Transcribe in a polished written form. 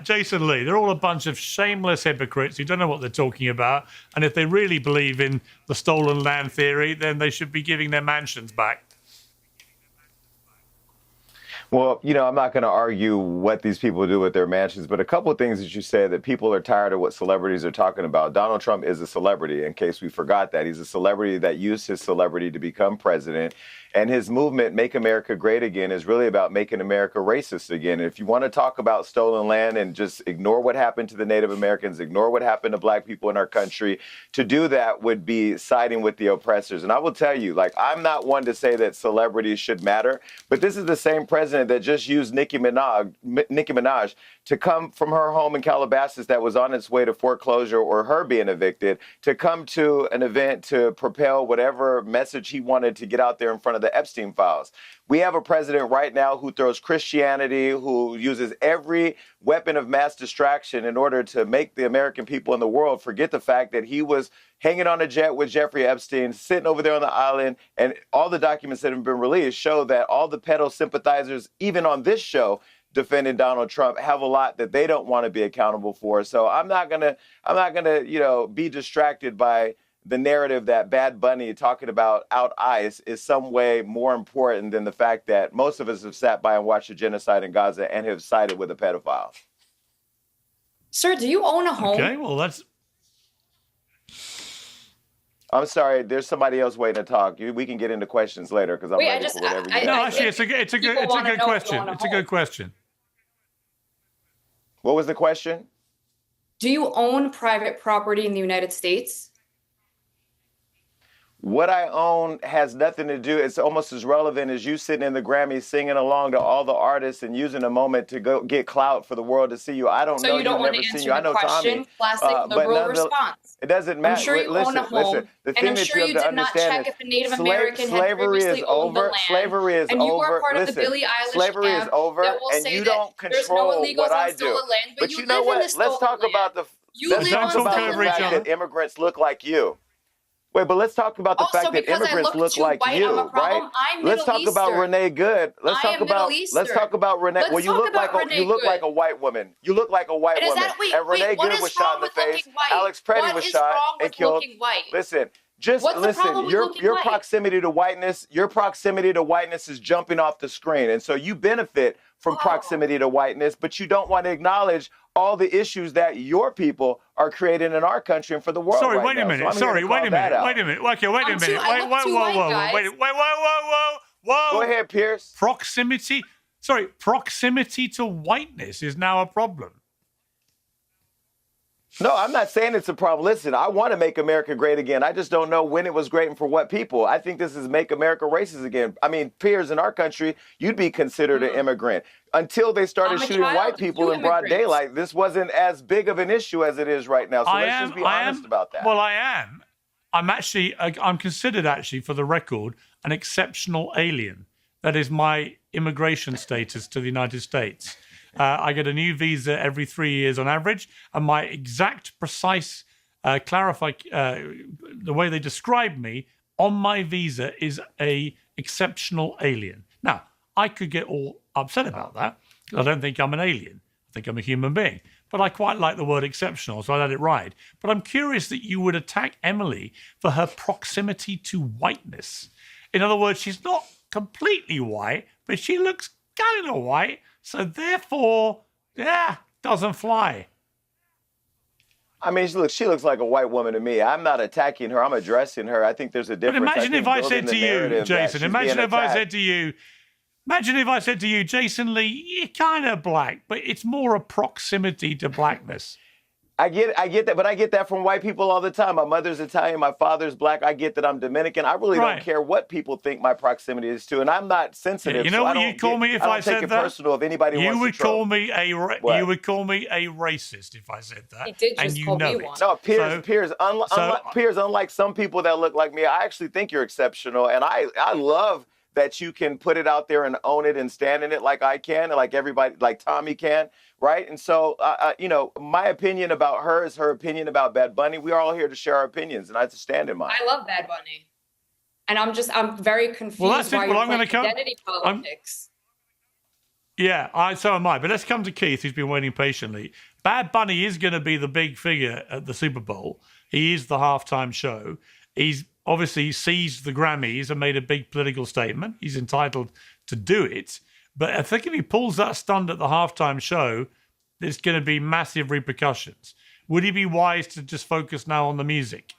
Jason Lee. They're all a bunch of shameless hypocrites who don't know what they're talking about. And if they really believe in the stolen land theory, then they should be giving their mansions back. Well, I'm not going to argue what these people do with their mansions, but a couple of things that you said that people are tired of what celebrities are talking about. Donald Trump is a celebrity, in case we forgot that. He's a celebrity that used his celebrity to become president. And his movement, Make America Great Again, is really about making America racist again. And if you want to talk about stolen land and just ignore what happened to the Native Americans, ignore what happened to black people in our country, to do that would be siding with the oppressors. And I will tell you, I'm not one to say that celebrities should matter, but this is the same president that just used Nicki Minaj to come from her home in Calabasas that was on its way to foreclosure or her being evicted, to come to an event to propel whatever message he wanted to get out there in front of the Epstein files. We have a president right now who throws Christianity, who uses every weapon of mass distraction in order to make the American people in the world forget the fact that he was hanging on a jet with Jeffrey Epstein, sitting over there on the island, and all the documents that have been released show that all the pedo sympathizers, even on this show, defending Donald Trump, have a lot that they don't want to be accountable for. So I'm not gonna, be distracted by the narrative that Bad Bunny talking about out ICE is some way more important than the fact that most of us have sat by and watched the genocide in Gaza and have sided with a pedophile. Sir, do you own a home? Okay, well, that's... I'm sorry, there's somebody else waiting to talk. We can get into questions later because I'm ready for whatever you No, actually, it's a good question. It's a good question. What was the question? Do you own private property in the United States? What I own has nothing to do. It's almost as relevant as you sitting in the Grammys singing along to all the artists and using a moment to go get clout for the world to see you. I don't know. So you don't want to answer the question? Classic liberal response. It doesn't matter. I'm sure you own a home, and I'm sure you did not check if a Native American had previously owned the land. Slavery is over. And you are part of the Billie Eilish slavery is over, and you don't control what I do. But you know what? Let's talk about the fact that immigrants look like you. Wait, but let's talk about the fact that immigrants look like you, right? Let's talk about Renee Good. Let's talk about Renee. Well, you look like a white woman. You look like a white woman. And Renee Good was shot in the face. Alex Preddy was shot and killed. Listen. Just listen, your proximity to whiteness, is jumping off the screen. And so you benefit from proximity to whiteness, but you don't want to acknowledge all the issues that your people are creating in our country and for the world. Sorry, wait a minute. Okay, wait a minute. Whoa. Go ahead, Pierce. Proximity to whiteness is now a problem. No, I'm not saying it's a problem. Listen, I want to make America great again. I just don't know when it was great and for what people. I think this is make America racist again. I mean, peers in our country, you'd be considered an immigrant. Until they started shooting white people in broad daylight, this wasn't as big of an issue as it is right now. So let's just be honest about that. Well, I am. I'm considered, actually, for the record, an exceptional alien. That is my immigration status to the United States. I get a new visa every 3 years on average, and my exact, precise, the way they describe me on my visa is a exceptional alien. Now, I could get all upset about that. I don't think I'm an alien. I think I'm a human being. But I quite like the word exceptional, so I let it ride. But I'm curious that you would attack Emily for her proximity to whiteness. In other words, she's not completely white, but she looks kind of white. So therefore, doesn't fly. I mean, she looks like a white woman to me. I'm not attacking her. I'm addressing her. I think there's a difference. But imagine if I said to you, Jason, imagine if I said to you, Jason Lee, you're kind of black, but it's more a proximity to blackness. I get that, but I get that from white people all the time. My mother's Italian, my father's black. I get that I'm Dominican. I really don't care what people think my proximity is to, and I'm not sensitive. You know what you'd call me if I said that? I don't take it personal if anybody wants to You would call me a racist if I said that. He did just call me one. No, Piers, unlike some people that look like me, I actually think you're exceptional, and I love that you can put it out there and own it and stand in it like I can, and like everybody, like Tommy can. Right. And so, my opinion about her is her opinion about Bad Bunny. We are all here to share our opinions, and I have to stand in mine. I love Bad Bunny. And I'm very confused why you're playing identity politics. Yeah, so am I. But let's come to Keith, who's been waiting patiently. Bad Bunny is going to be the big figure at the Super Bowl. He is the halftime show. He's obviously seized the Grammys and made a big political statement. He's entitled to do it. But I think if he pulls that stunt at the halftime show, there's going to be massive repercussions. Would he be wise to just focus now on the music?